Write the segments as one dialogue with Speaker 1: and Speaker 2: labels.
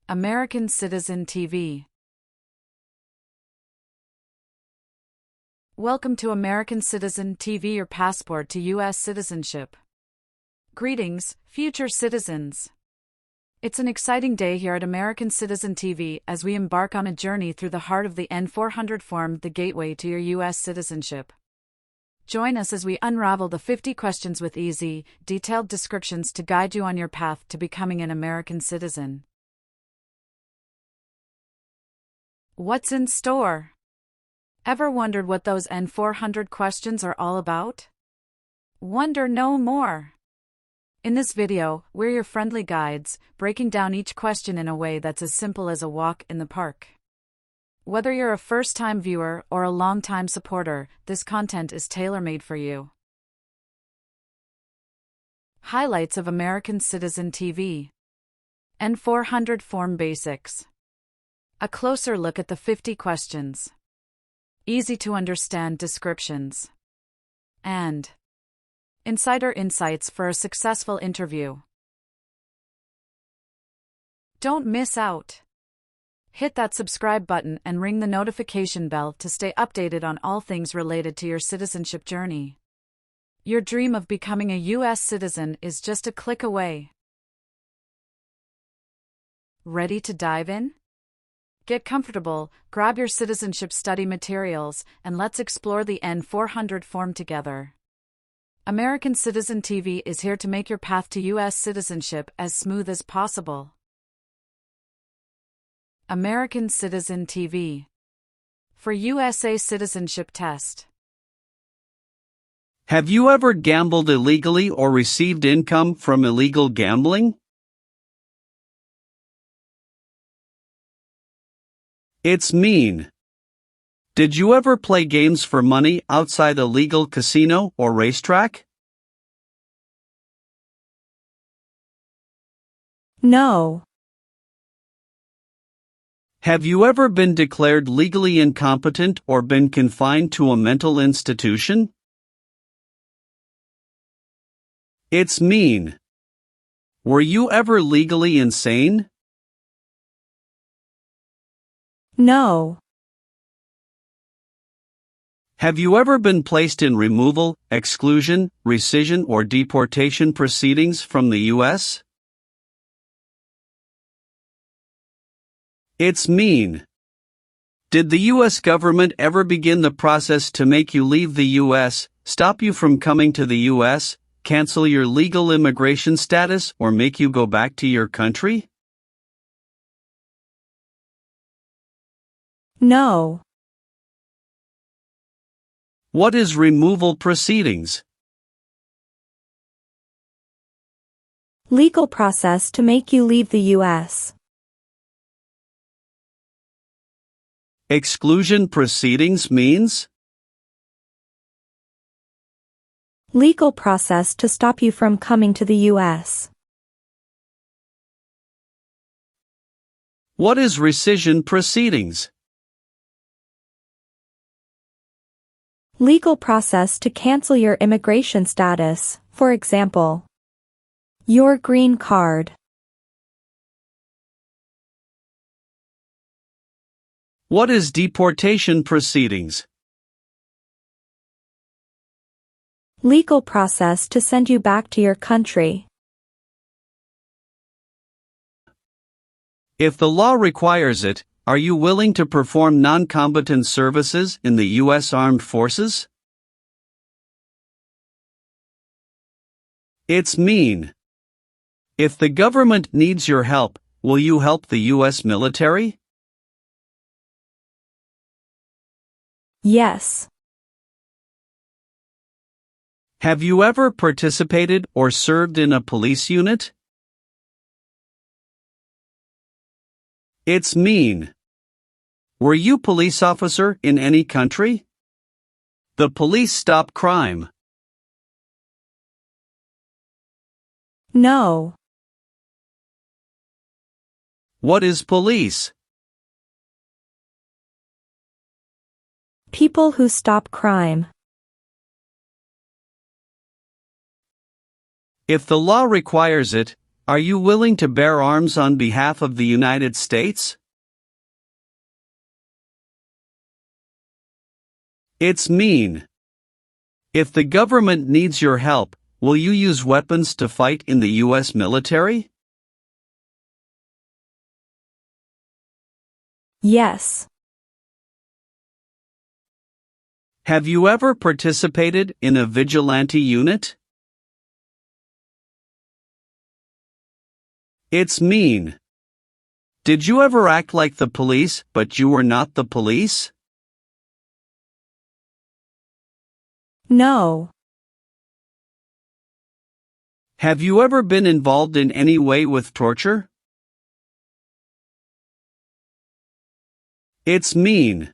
Speaker 1: American Citizen TV. Welcome to American Citizen TV, your passport to U.S. citizenship. Greetings, future citizens. It's an exciting day here at American Citizen TV as we embark on a journey through the heart of the N400 form, the gateway to your U.S. citizenship. Join us as we unravel the 50 questions with easy, detailed descriptions to guide you on your path to becoming an American citizen. What's in store? Ever wondered what those N400 questions are all about? Wonder no more. In this video, we're your friendly guides, breaking down each question in a way that's as simple as a walk in the park. Whether you're a first-time viewer or a long-time supporter, this content is tailor-made for you. Highlights of American Citizen TV. N400 Form Basics. A closer look at the 50 questions. Easy-to-understand descriptions. And insider insights for a successful interview. Don't miss out. Hit that subscribe button and ring the notification bell to stay updated on all things related to your citizenship journey. Your dream of becoming a U.S. citizen is just a click away. Ready to dive in? Get comfortable, grab your citizenship study materials, and let's explore the N400 form together. American Citizen TV is here to make your path to U.S. citizenship as smooth as possible. American Citizen TV. For USA Citizenship Test.
Speaker 2: Have you ever gambled illegally or received income from illegal gambling? It's mean. Did you ever play games for money outside a legal casino or racetrack?
Speaker 3: No.
Speaker 2: Have you ever been declared legally incompetent or been confined to a mental institution? It's mean. Were you ever legally insane?
Speaker 3: No.
Speaker 2: Have you ever been placed in removal, exclusion, rescission, or deportation proceedings from the U.S.? It's mean. Did the U.S. government ever begin the process to make you leave the U.S., stop you from coming to the U.S., cancel your legal immigration status, or make you go back to your country?
Speaker 3: No.
Speaker 2: What is removal proceedings?
Speaker 3: Legal process to make you leave the U.S.
Speaker 2: Exclusion proceedings means?
Speaker 3: Legal process to stop you from coming to the U.S.
Speaker 2: What is rescission proceedings?
Speaker 3: Legal process to cancel your immigration status, for example, your green card.
Speaker 2: What is deportation proceedings?
Speaker 3: Legal process to send you back to your country.
Speaker 2: If the law requires it, are you willing to perform non-combatant services in the U.S. Armed Forces? It's mean. If the government needs your help, will you help the U.S. military?
Speaker 3: Yes.
Speaker 2: Have you ever participated or served in a police unit? It's mean. Were you police officer in any country? The police stop crime.
Speaker 3: No.
Speaker 2: What is police?
Speaker 3: People who stop crime.
Speaker 2: If the law requires it, Are you willing to bear arms on behalf of the United States? It's mean. If the government needs your help, will you use weapons to fight in the U.S. military?
Speaker 3: Yes.
Speaker 2: Have you ever participated in a vigilante unit? It's mean. Did you ever act like the police, but you were not the police?
Speaker 3: No.
Speaker 2: Have you ever been involved in any way with torture? It's mean.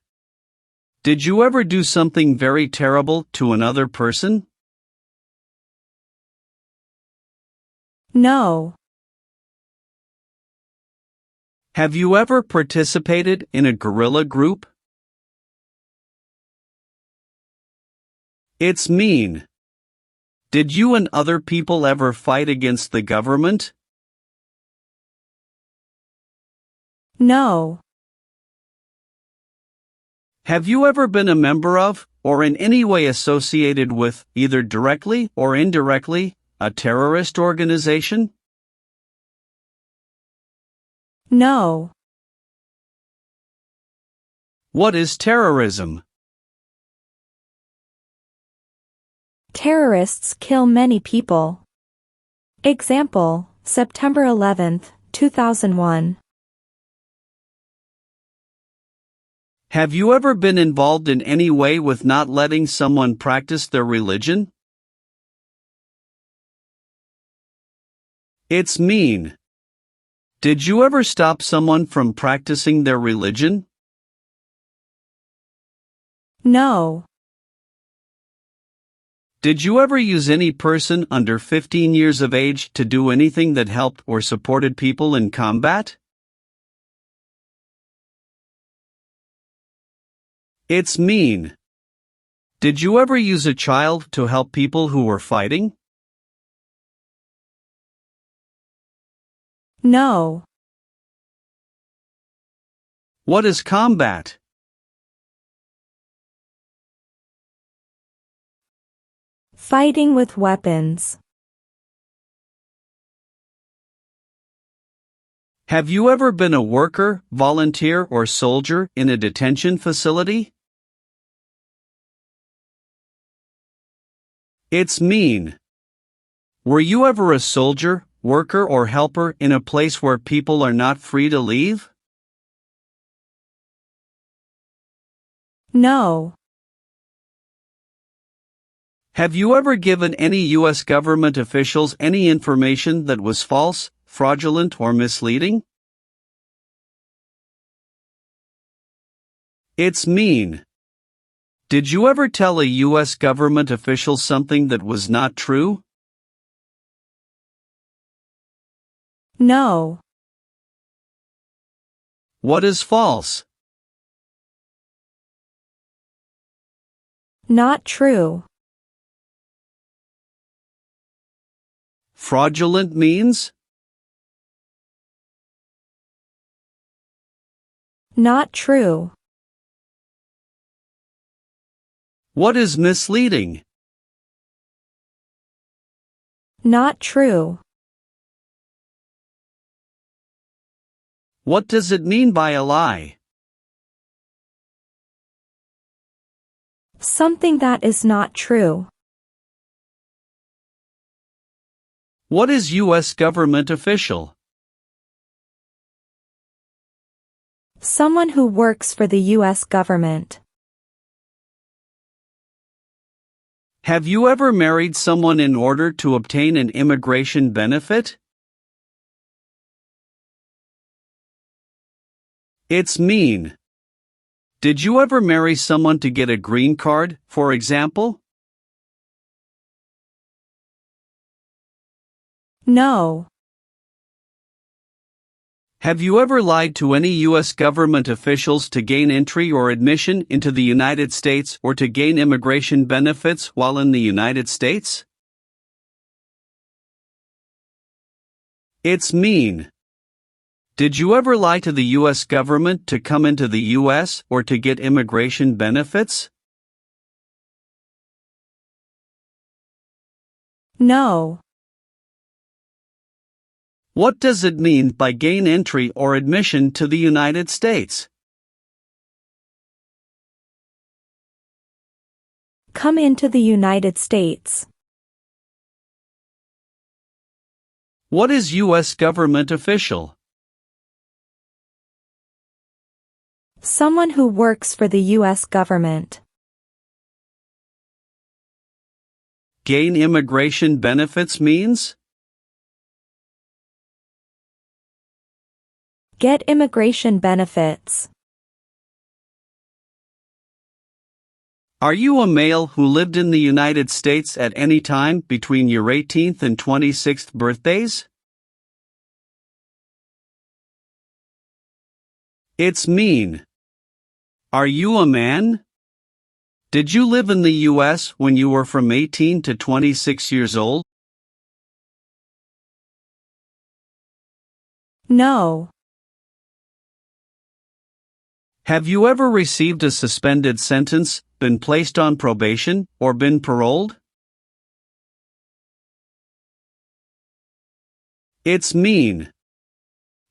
Speaker 2: Did you ever do something very terrible to another person?
Speaker 3: No.
Speaker 2: Have you ever participated in a guerrilla group? It's mean. Did you and other people ever fight against the government?
Speaker 3: No.
Speaker 2: Have you ever been a member of, or in any way associated with, either directly or indirectly, a terrorist organization?
Speaker 3: No.
Speaker 2: What is terrorism?
Speaker 3: Terrorists kill many people. Example, September 11, 2001.
Speaker 2: Have you ever been involved in any way with not letting someone practice their religion? It's mean. Did you ever stop someone from practicing their religion?
Speaker 3: No.
Speaker 2: Did you ever use any person under 15 years of age to do anything that helped or supported people in combat? It's mean. Did you ever use a child to help people who were fighting?
Speaker 3: No.
Speaker 2: What is combat?
Speaker 3: Fighting with weapons.
Speaker 2: Have you ever been a worker, volunteer, or soldier in a detention facility? It's mean. Were you ever a soldier, worker, or helper in a place where people are not free to leave?
Speaker 3: No.
Speaker 2: Have you ever given any U.S. government officials any information that was false, fraudulent, or misleading? It's mean. Did you ever tell a U.S. government official something that was not true?
Speaker 3: No.
Speaker 2: What is false?
Speaker 3: Not true.
Speaker 2: Fraudulent means?
Speaker 3: Not true.
Speaker 2: What is misleading?
Speaker 3: Not true.
Speaker 2: What does it mean by a lie?
Speaker 3: Something that is not true.
Speaker 2: What is U.S. government official?
Speaker 3: Someone who works for the U.S. government.
Speaker 2: Have you ever married someone in order to obtain an immigration benefit? It's mean. Did you ever marry someone to get a green card, for example?
Speaker 3: No.
Speaker 2: Have you ever lied to any U.S. government officials to gain entry or admission into the United States or to gain immigration benefits while in the United States? It's mean. Did you ever lie to the U.S. government to come into the U.S. or to get immigration benefits?
Speaker 3: No.
Speaker 2: What does it mean by gain entry or admission to the United States?
Speaker 3: Come into the United States.
Speaker 2: What is U.S. government official?
Speaker 3: Someone who works for the U.S. government.
Speaker 2: Gain immigration benefits means?
Speaker 3: Get immigration benefits.
Speaker 2: Are you a male who lived in the United States at any time between your 18th and 26th birthdays? It's mean. Are you a man? Did you live in the U.S. when you were from 18 to 26 years old?
Speaker 3: No.
Speaker 2: Have you ever received a suspended sentence, been placed on probation, or been paroled? It's mean.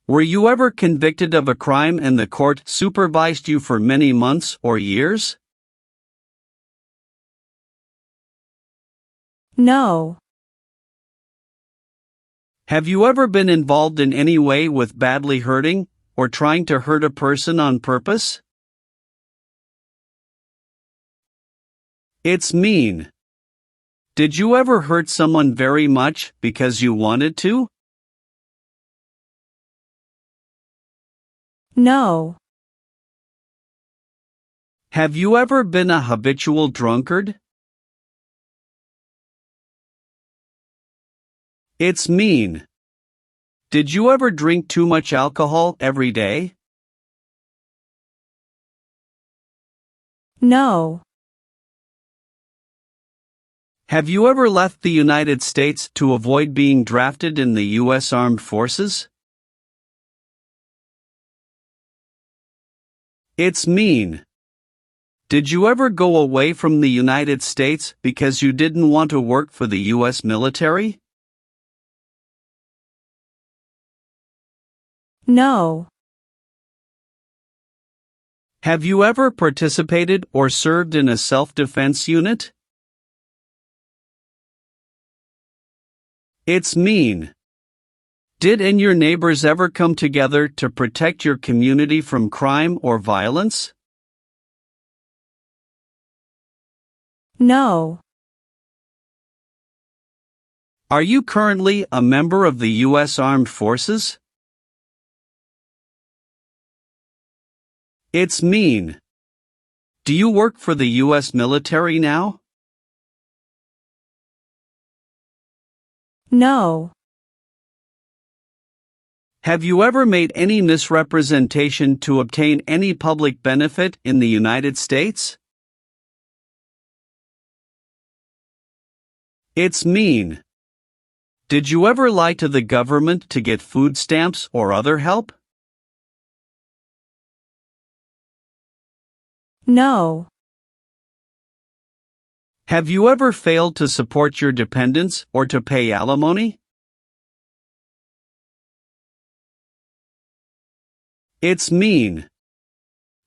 Speaker 2: Were you ever convicted of a crime and the court supervised you for many months or years?
Speaker 3: No.
Speaker 2: Have you ever been involved in any way with badly hurting or trying to hurt a person on purpose? It's mean. Did you ever hurt someone very much because you wanted to?
Speaker 3: No.
Speaker 2: Have you ever been a habitual drunkard? It's mean. Did you ever drink too much alcohol every day?
Speaker 3: No.
Speaker 2: Have you ever left the United States to avoid being drafted in the U.S. Armed Forces? It's mean. Did you ever go away from the United States because you didn't want to work for the U.S. military?
Speaker 3: No.
Speaker 2: Have you ever participated or served in a self-defense unit? It's mean. Did and your neighbors ever come together to protect your community from crime or violence?
Speaker 3: No.
Speaker 2: Are you currently a member of the U.S. Armed Forces? It's mean. Do you work for the U.S. military now?
Speaker 3: No.
Speaker 2: Have you ever made any misrepresentation to obtain any public benefit in the United States? It's mean. Did you ever lie to the government to get food stamps or other help?
Speaker 3: No.
Speaker 2: Have you ever failed to support your dependents or to pay alimony? It's mean.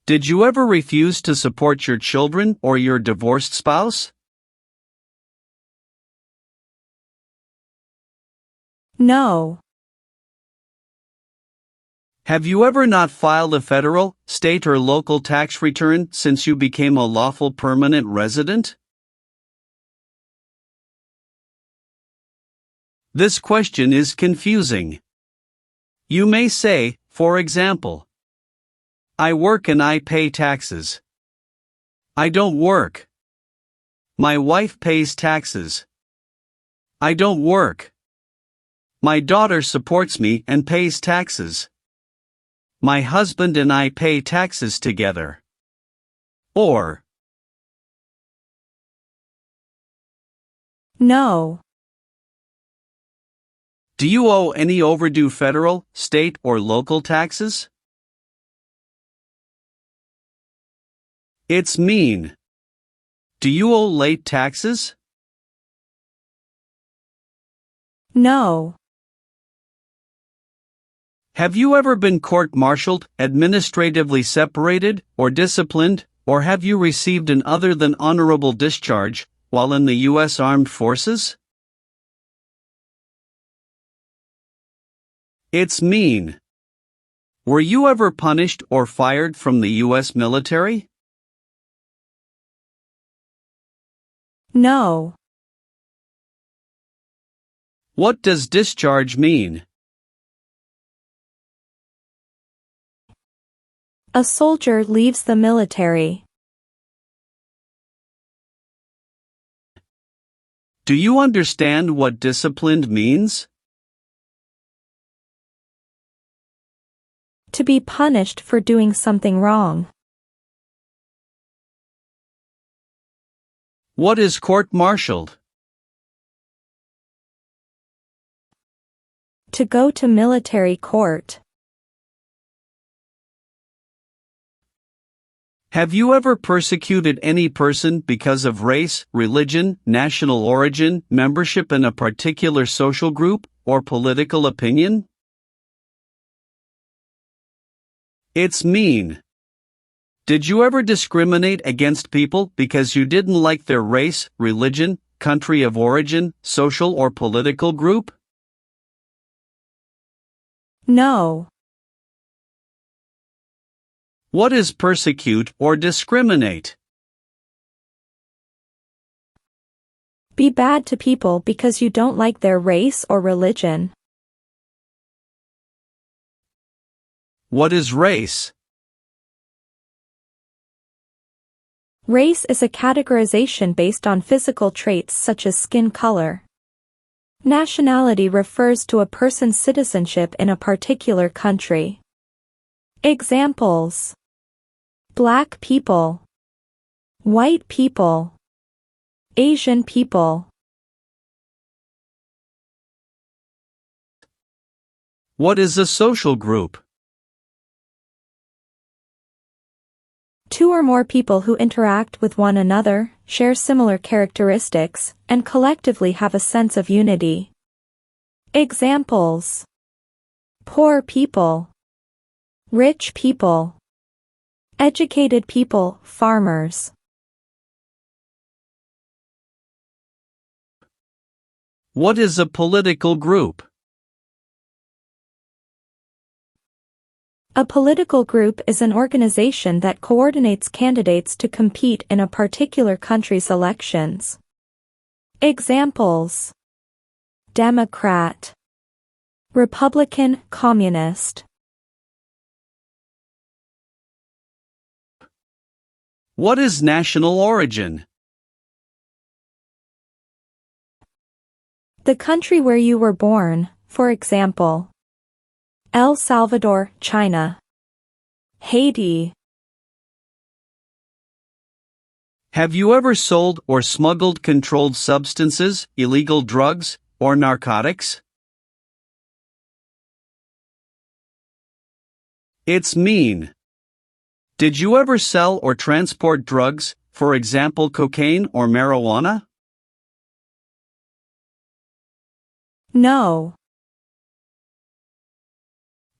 Speaker 2: Did you ever refuse to support your children or your divorced spouse?
Speaker 3: No.
Speaker 2: Have you ever not filed a federal, state or local tax return since you became a lawful permanent resident? This question is confusing. You may say, for example, I work and I pay taxes. I don't work. My wife pays taxes. I don't work. My daughter supports me and pays taxes. My husband and I pay taxes together. Or,
Speaker 3: No.
Speaker 2: Do you owe any overdue federal, state, or local taxes? It's mean. Do you owe late taxes?
Speaker 3: No.
Speaker 2: Have you ever been court-martialed, administratively separated, or disciplined, or have you received an other than honorable discharge while in the U.S. Armed Forces? It's mean. Were you ever punished or fired from the U.S. military?
Speaker 3: No.
Speaker 2: What does discharge mean?
Speaker 3: A soldier leaves the military.
Speaker 2: Do you understand what disciplined means?
Speaker 3: To be punished for doing something wrong.
Speaker 2: What is court-martialed?
Speaker 3: To go to military court.
Speaker 2: Have you ever persecuted any person because of race, religion, national origin, membership in a particular social group, or political opinion? It's mean. Did you ever discriminate against people because you didn't like their race, religion, country of origin, social or political group?
Speaker 3: No.
Speaker 2: What is persecute or discriminate?
Speaker 3: Be bad to people because you don't like their race or religion.
Speaker 2: What is race?
Speaker 3: Race is a categorization based on physical traits such as skin color. Nationality refers to a person's citizenship in a particular country. Examples: Black people, white people, Asian people.
Speaker 2: What is a social group?
Speaker 3: Two or more people who interact with one another, share similar characteristics, and collectively have a sense of unity. Examples: poor people, rich people, educated people, farmers.
Speaker 2: What is a political group?
Speaker 3: A political group is an organization that coordinates candidates to compete in a particular country's elections. Examples: Democrat, Republican, Communist.
Speaker 2: What is national origin?
Speaker 3: The country where you were born, for example, El Salvador, China, Haiti.
Speaker 2: Have you ever sold or smuggled controlled substances, illegal drugs, or narcotics? It's mean. Did you ever sell or transport drugs, for example cocaine or marijuana?
Speaker 3: No.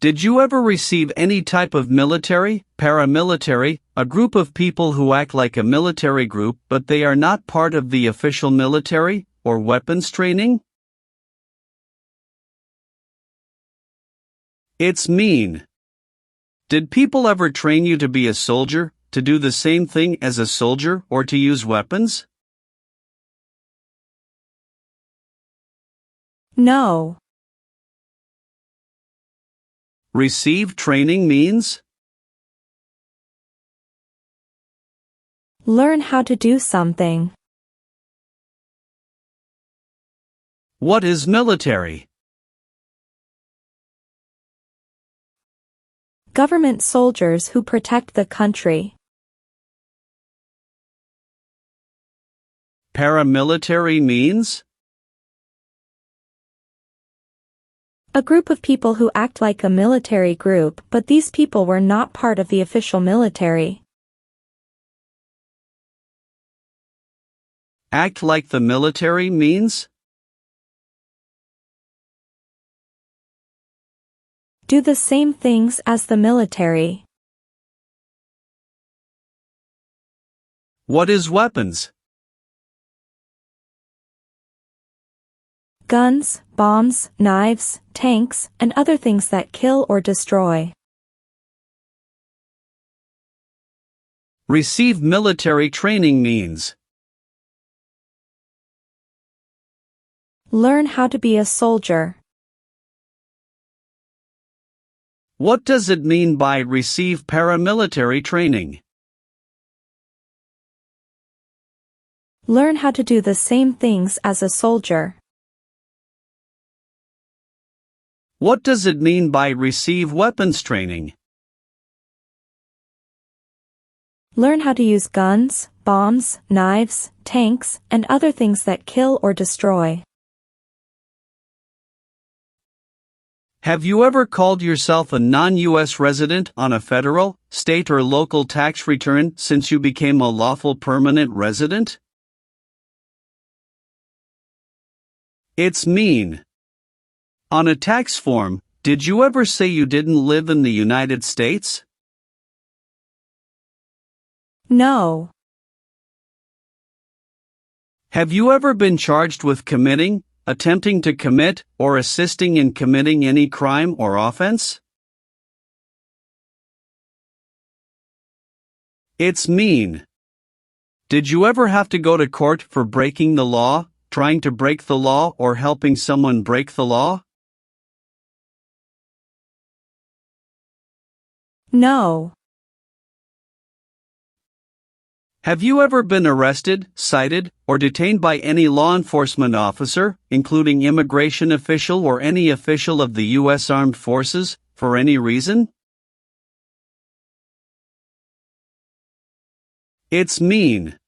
Speaker 2: Did you ever receive any type of military, paramilitary, a group of people who act like a military group but they are not part of the official military, or weapons training? It's mean. Did people ever train you to be a soldier, to do the same thing as a soldier, or to use weapons?
Speaker 3: No.
Speaker 2: Receive training means?
Speaker 3: Learn how to do something.
Speaker 2: What is military?
Speaker 3: Government soldiers who protect the country.
Speaker 2: Paramilitary means?
Speaker 3: A group of people who act like a military group, but these people were not part of the official military.
Speaker 2: Act like the military means?
Speaker 3: Do the same things as the military.
Speaker 2: What is weapons?
Speaker 3: Guns, bombs, knives, tanks, and other things that kill or destroy.
Speaker 2: Receive military training means?
Speaker 3: Learn how to be a soldier.
Speaker 2: What does it mean by receive paramilitary training?
Speaker 3: Learn how to do the same things as a soldier.
Speaker 2: What does it mean by receive weapons training?
Speaker 3: Learn how to use guns, bombs, knives, tanks, and other things that kill or destroy.
Speaker 2: Have you ever called yourself a non-U.S. resident on a federal, state or local tax return since you became a lawful permanent resident? It's mean. On a tax form, did you ever say you didn't live in the United States?
Speaker 3: No.
Speaker 2: Have you ever been charged with committing, attempting to commit, or assisting in committing any crime or offense? It's mean. Did you ever have to go to court for breaking the law, trying to break the law, or helping someone break the law?
Speaker 3: No.
Speaker 2: Have you ever been arrested, cited, or detained by any law enforcement officer, including immigration official or any official of the U.S. Armed Forces, for any reason? It's mean.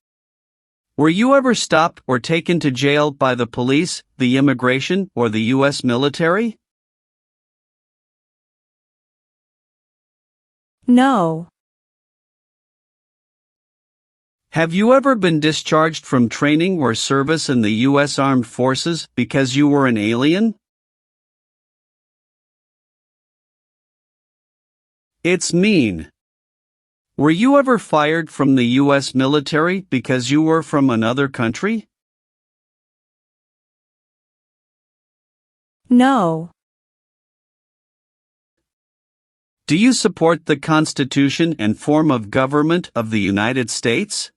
Speaker 2: Were you ever stopped or taken to jail by the police, the immigration, or the U.S. military?
Speaker 3: No.
Speaker 2: Have you ever been discharged from training or service in the U.S. Armed Forces because you were an alien? It's mean. Were you ever fired from the U.S. military because you were from another country?
Speaker 3: No.
Speaker 2: Do you support the Constitution and form of government of the United States?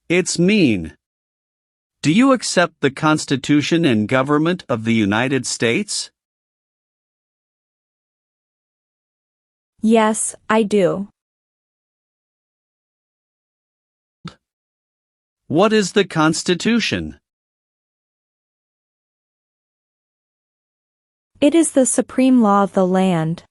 Speaker 2: It's mean. Do you accept the Constitution and government of the United States?
Speaker 3: Yes, I do.
Speaker 2: What is the Constitution?
Speaker 3: It is the supreme law of the land.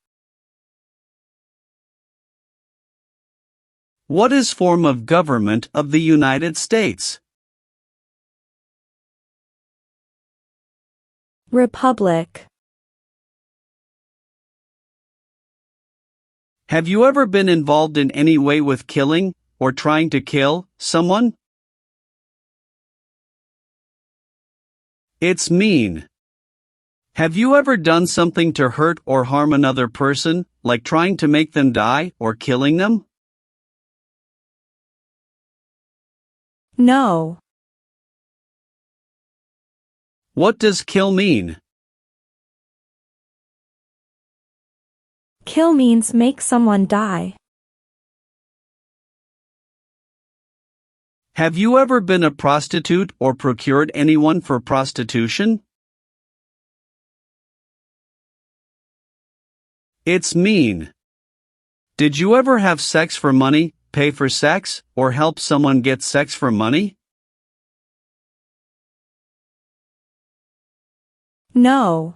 Speaker 2: What is form of government of the United States?
Speaker 3: Republic.
Speaker 2: Have you ever been involved in any way with killing, or trying to kill, someone? It's mean. Have you ever done something to hurt or harm another person, like trying to make them die or killing them?
Speaker 3: No.
Speaker 2: What does kill mean?
Speaker 3: Kill means make someone die.
Speaker 2: Have you ever been a prostitute or procured anyone for prostitution? It's mean. Did you ever have sex for money, pay for sex, or help someone get sex for money?
Speaker 3: No.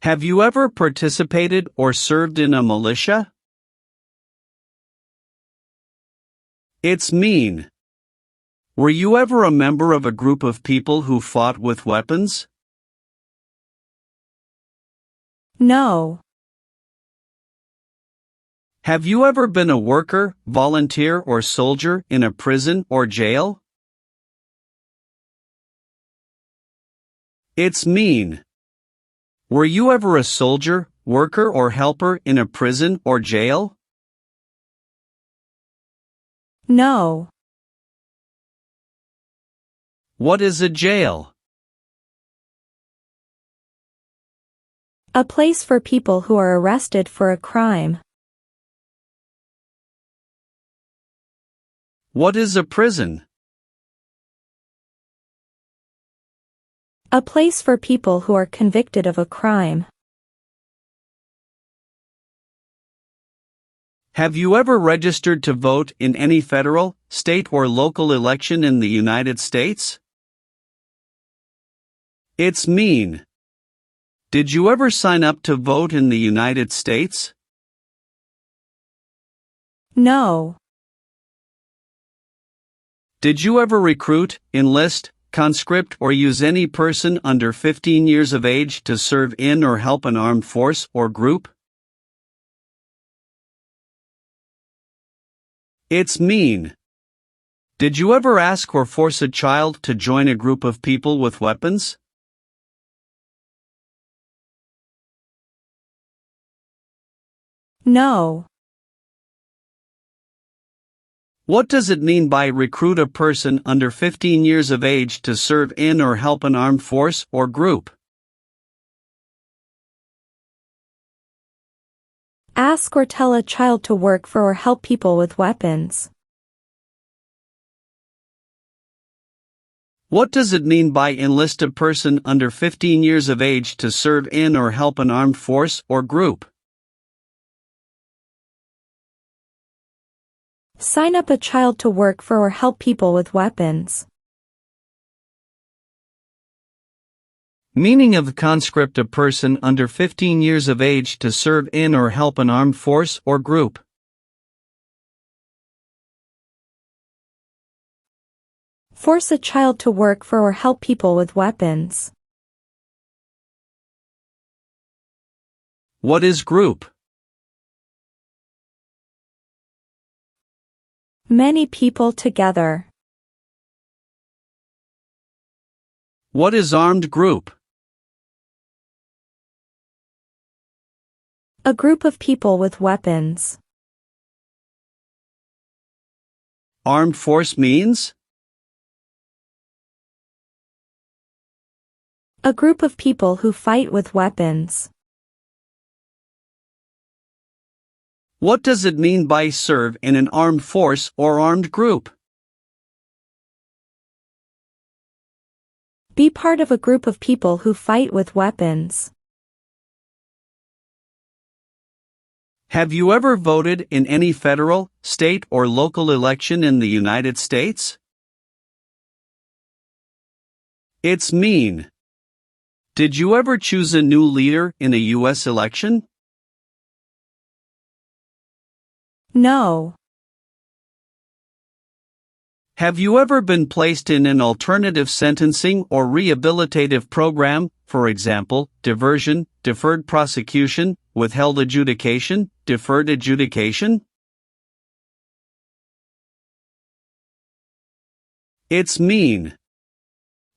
Speaker 2: Have you ever participated or served in a militia? It's mean. Were you ever a member of a group of people who fought with weapons?
Speaker 3: No.
Speaker 2: Have you ever been a worker, volunteer, or soldier in a prison or jail? It's mean. Were you ever a soldier, worker, or helper in a prison or jail?
Speaker 3: No.
Speaker 2: What is a jail?
Speaker 3: A place for people who are arrested for a crime.
Speaker 2: What is a prison?
Speaker 3: A place for people who are convicted of a crime.
Speaker 2: Have you ever registered to vote in any federal, state, or local election in the United States? It's mean. Did you ever sign up to vote in the United States?
Speaker 3: No.
Speaker 2: Did you ever recruit, enlist, conscript, or use any person under 15 years of age to serve in or help an armed force or group? It's mean. Did you ever ask or force a child to join a group of people with weapons?
Speaker 3: No.
Speaker 2: What does it mean by recruit a person under 15 years of age to serve in or help an armed force or group?
Speaker 3: Ask or tell a child to work for or help people with weapons.
Speaker 2: What does it mean by enlist a person under 15 years of age to serve in or help an armed force or group?
Speaker 3: Sign up a child to work for or help people with weapons.
Speaker 2: Meaning of conscript a person under 15 years of age to serve in or help an armed force or group.
Speaker 3: Force a child to work for or help people with weapons.
Speaker 2: What is group?
Speaker 3: Many people together.
Speaker 2: What is armed group?
Speaker 3: A group of people with weapons.
Speaker 2: Armed force means?
Speaker 3: A group of people who fight with weapons.
Speaker 2: What does it mean by serve in an armed force or armed group?
Speaker 3: Be part of a group of people who fight with weapons.
Speaker 2: Have you ever voted in any federal, state, or local election in the United States? It's mean. Did you ever choose a new leader in a U.S. election?
Speaker 3: No.
Speaker 2: Have you ever been placed in an alternative sentencing or rehabilitative program, for example, diversion, deferred prosecution, withheld adjudication, deferred adjudication? It's mean.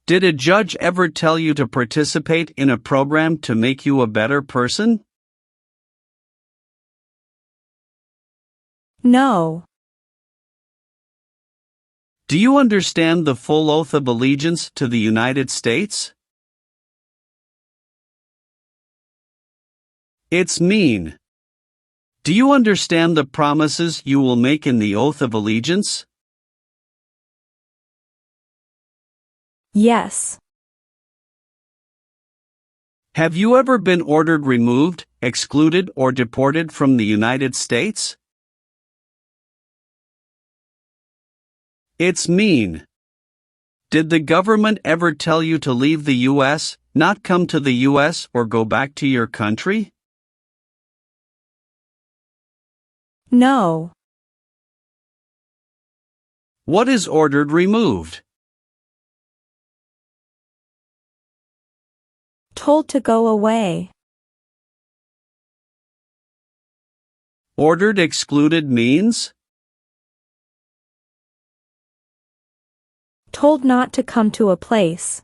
Speaker 2: Did a judge ever tell you to participate in a program to make you a better person?
Speaker 3: No.
Speaker 2: Do you understand the full oath of allegiance to the United States? It's mean. Do you understand the promises you will make in the oath of allegiance?
Speaker 3: Yes.
Speaker 2: Have you ever been ordered removed, excluded, or deported from the United States? It's mean. Did the government ever tell you to leave the U.S., not come to the U.S., or go back to your country?
Speaker 3: No.
Speaker 2: What is ordered removed?
Speaker 3: Told to go away.
Speaker 2: Ordered excluded means?
Speaker 3: Told not to come to a place.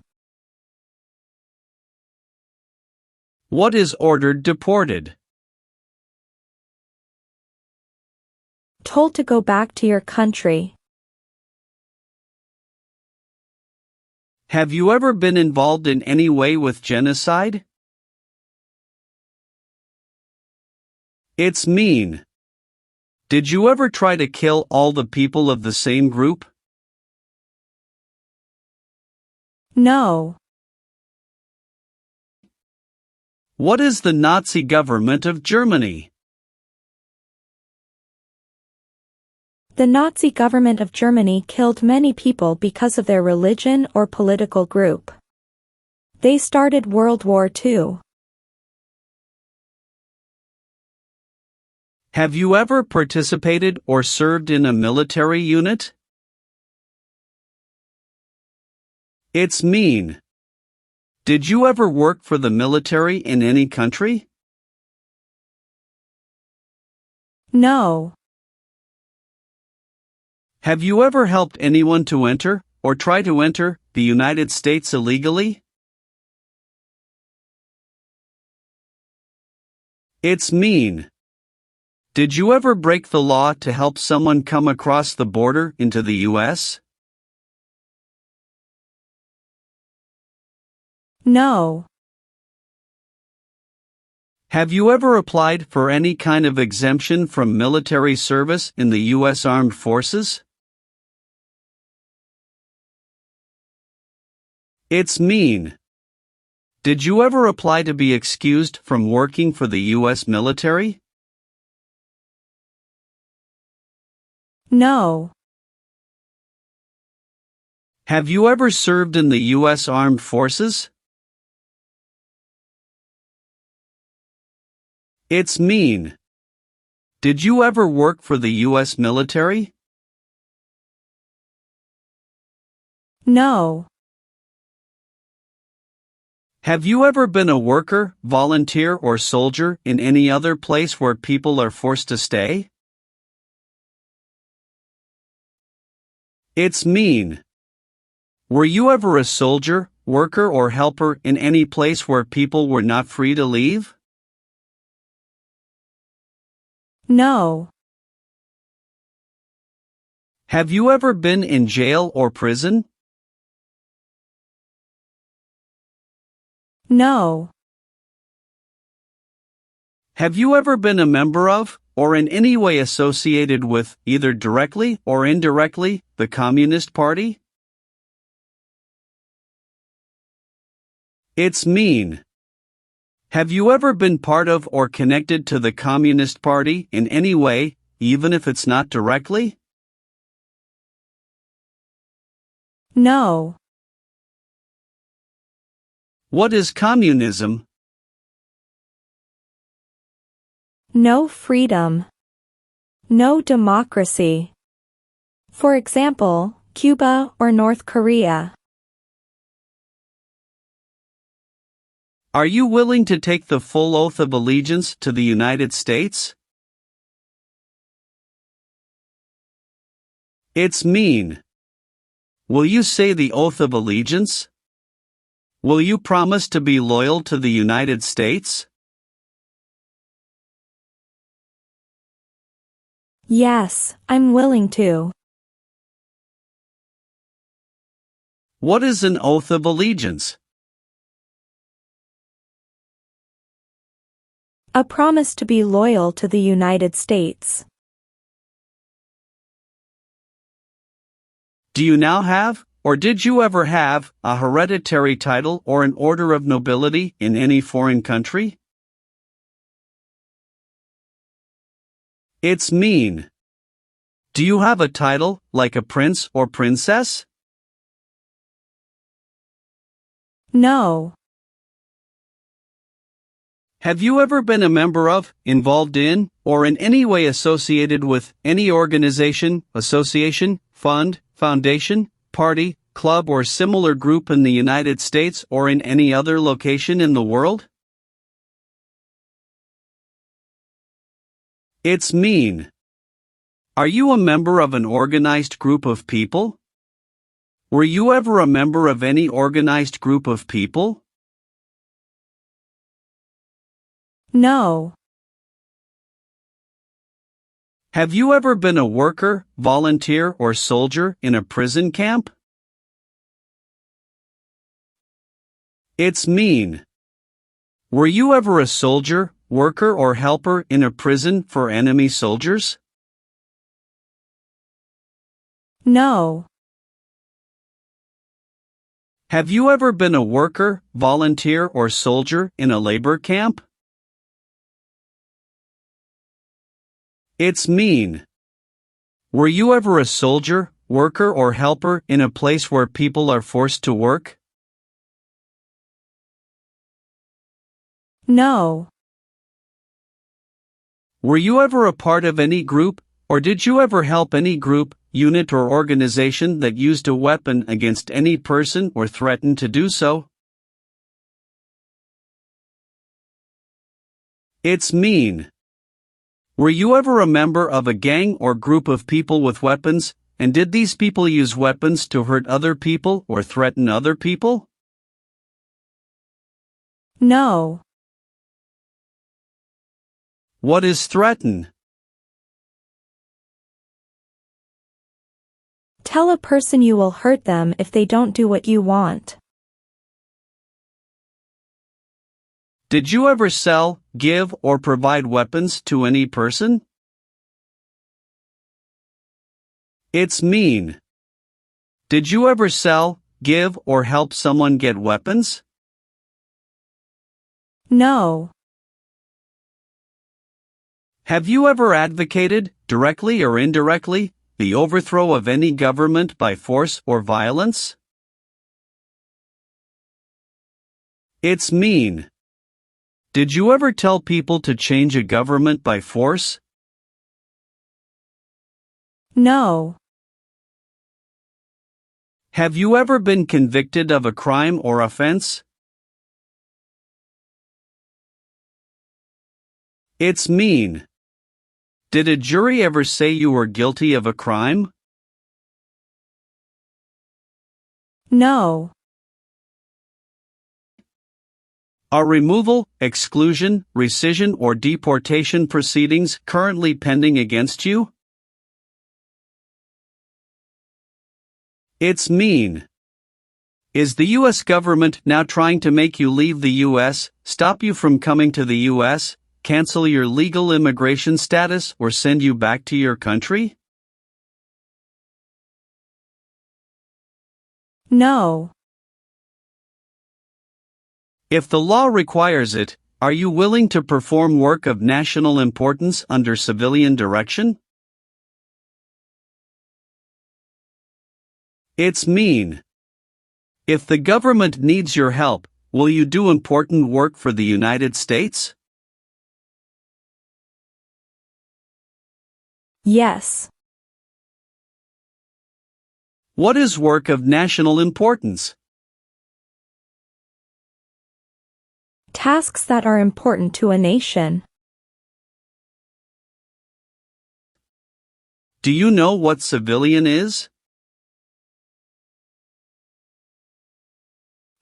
Speaker 2: What is ordered deported?
Speaker 3: Told to go back to your country.
Speaker 2: Have you ever been involved in any way with genocide? It's mean. Did you ever try to kill all the people of the same group?
Speaker 3: No.
Speaker 2: What is the Nazi government of Germany?
Speaker 3: The Nazi government of Germany killed many people because of their religion or political group. They started World War II.
Speaker 2: Have you ever participated or served in a military unit? It's mean. Did you ever work for the military in any country?
Speaker 3: No.
Speaker 2: Have you ever helped anyone to enter, or try to enter, the United States illegally? It's mean. Did you ever break the law to help someone come across the border into the U.S.?
Speaker 3: No.
Speaker 2: Have you ever applied for any kind of exemption from military service in the U.S. Armed Forces? It's mean. Did you ever apply to be excused from working for the U.S. military?
Speaker 3: No.
Speaker 2: Have you ever served in the U.S. Armed Forces? It's mean. Did you ever work for the U.S. military?
Speaker 3: No.
Speaker 2: Have you ever been a worker, volunteer, or soldier in any other place where people are forced to stay? It's mean. Were you ever a soldier, worker, or helper in any place where people were not free to leave?
Speaker 3: No.
Speaker 2: Have you ever been in jail or prison?
Speaker 3: No.
Speaker 2: Have you ever been a member of, or in any way associated with, either directly or indirectly, the Communist Party? It's mean. Have you ever been part of or connected to the Communist Party in any way, even if it's not directly?
Speaker 3: No.
Speaker 2: What is communism?
Speaker 3: No freedom. No democracy. For example, Cuba or North Korea.
Speaker 2: Are you willing to take the full oath of allegiance to the United States? It's mean. Will you say the oath of allegiance? Will you promise to be loyal to the United States?
Speaker 3: Yes, I'm willing to.
Speaker 2: What is an oath of allegiance?
Speaker 3: A promise to be loyal to the United States.
Speaker 2: Do you now have, or did you ever have, a hereditary title or an order of nobility in any foreign country? It's mean. Do you have a title, like a prince or princess?
Speaker 3: No.
Speaker 2: Have you ever been a member of, involved in, or in any way associated with any organization, association, fund, foundation, party, club or similar group in the United States or in any other location in the world? It's mean. Are you a member of an organized group of people? Were you ever a member of any organized group of people?
Speaker 3: No.
Speaker 2: Have you ever been a worker, volunteer or soldier in a prison camp? It's mean. Were you ever a soldier, worker or helper in a prison for enemy soldiers?
Speaker 3: No.
Speaker 2: Have you ever been a worker, volunteer or soldier in a labor camp? It's mean. Were you ever a soldier, worker or helper in a place where people are forced to work?
Speaker 3: No.
Speaker 2: Were you ever a part of any group, or did you ever help any group, unit or organization that used a weapon against any person or threatened to do so? It's mean. Were you ever a member of a gang or group of people with weapons, and did these people use weapons to hurt other people or threaten other people?
Speaker 3: No.
Speaker 2: What is threaten?
Speaker 3: Tell a person you will hurt them if they don't do what you want.
Speaker 2: Did you ever sell, give, or provide weapons to any person? It's mean. Did you ever sell, give, or help someone get weapons?
Speaker 3: No.
Speaker 2: Have you ever advocated, directly or indirectly, the overthrow of any government by force or violence? It's mean. Did you ever tell people to change a government by force?
Speaker 3: No.
Speaker 2: Have you ever been convicted of a crime or offense? It's mean. Did a jury ever say you were guilty of a crime?
Speaker 3: No.
Speaker 2: Are removal, exclusion, rescission or deportation proceedings currently pending against you? It's mean. Is the U.S. government now trying to make you leave the U.S., stop you from coming to the U.S., cancel your legal immigration status or send you back to your country?
Speaker 3: No.
Speaker 2: If the law requires it, are you willing to perform work of national importance under civilian direction? It's mean. If the government needs your help, will you do important work for the United States?
Speaker 3: Yes.
Speaker 2: What is work of national importance?
Speaker 3: Tasks that are important to a nation.
Speaker 2: Do you know what civilian is?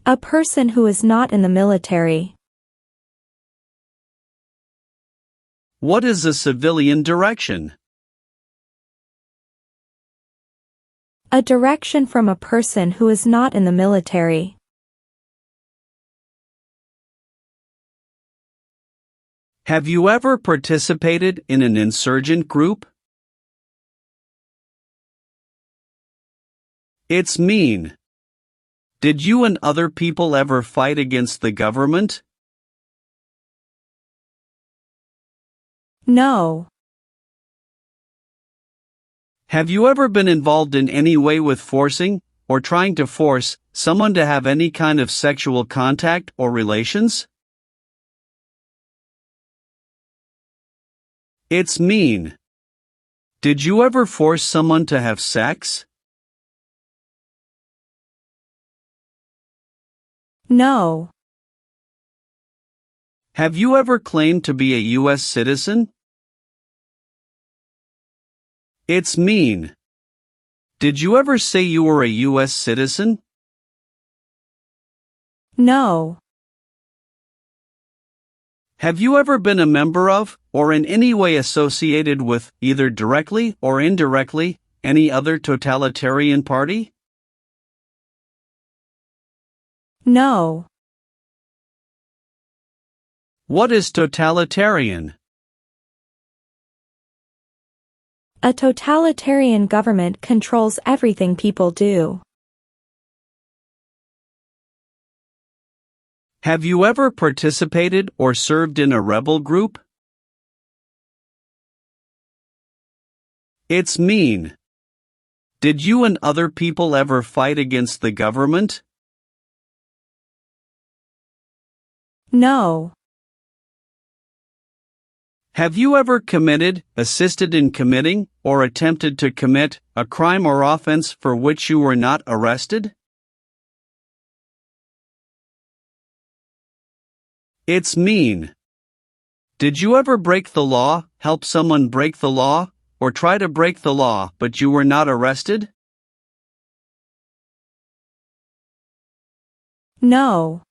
Speaker 3: A person who is not in the military.
Speaker 2: What is a civilian direction?
Speaker 3: A direction from a person who is not in the military.
Speaker 2: Have you ever participated in an insurgent group? It's mean. Did you and other people ever fight against the government?
Speaker 3: No.
Speaker 2: Have you ever been involved in any way with forcing, or trying to force, someone to have any kind of sexual contact or relations? It's mean. Did you ever force someone to have sex?
Speaker 3: No.
Speaker 2: Have you ever claimed to be a U.S. citizen? It's mean. Did you ever say you were a U.S. citizen?
Speaker 3: No.
Speaker 2: Have you ever been a member of, or in any way associated with, either directly or indirectly, any other totalitarian party?
Speaker 3: No.
Speaker 2: What is totalitarian?
Speaker 3: A totalitarian government controls everything people do.
Speaker 2: Have you ever participated or served in a rebel group? It's mean. Did you and other people ever fight against the government?
Speaker 3: No.
Speaker 2: Have you ever committed, assisted in committing, or attempted to commit a crime or offense for which you were not arrested? It's mean. Did you ever break the law, help someone break the law, or try to break the law but you were not arrested?
Speaker 3: No.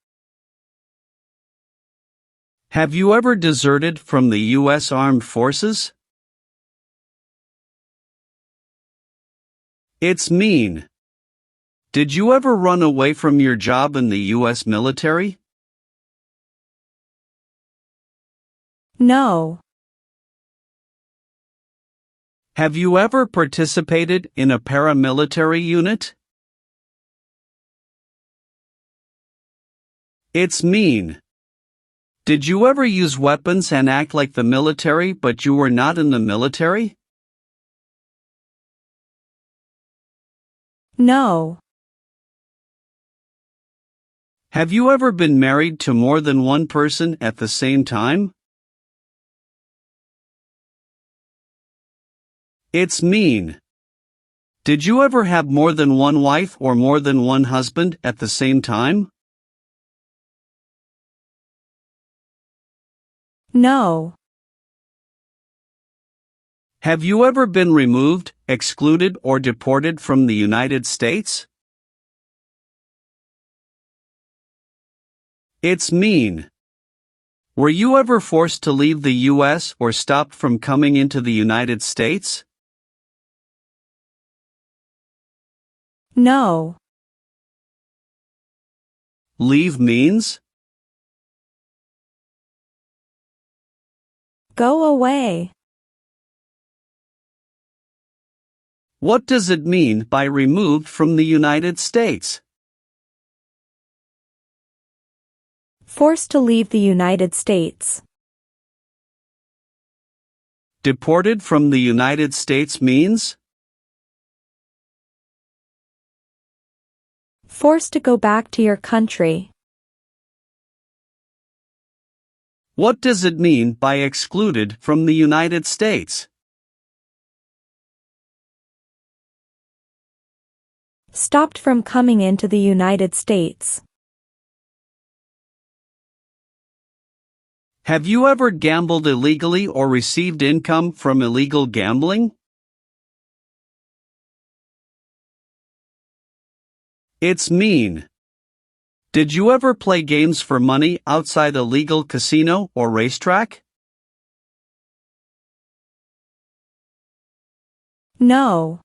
Speaker 2: Have you ever deserted from the U.S. Armed Forces? It's mean. Did you ever run away from your job in the U.S. military?
Speaker 3: No.
Speaker 2: Have you ever participated in a paramilitary unit? It's mean. Did you ever use weapons and act like the military but you were not in the military?
Speaker 3: No.
Speaker 2: Have you ever been married to more than one person at the same time? It's mean. Did you ever have more than one wife or more than one husband at the same time?
Speaker 3: No.
Speaker 2: Have you ever been removed, excluded, or deported from the United States? It's mean. Were you ever forced to leave the U.S. or stopped from coming into the United States?
Speaker 3: No.
Speaker 2: Leave means?
Speaker 3: Go away.
Speaker 2: What does it mean by removed from the United States?
Speaker 3: Forced to leave the United States.
Speaker 2: Deported from the United States means?
Speaker 3: Forced to go back to your country.
Speaker 2: What does it mean by excluded from the United States?
Speaker 3: Stopped from coming into the United States.
Speaker 2: Have you ever gambled illegally or received income from illegal gambling? It's mean. Did you ever play games for money outside a legal casino or racetrack?
Speaker 3: No.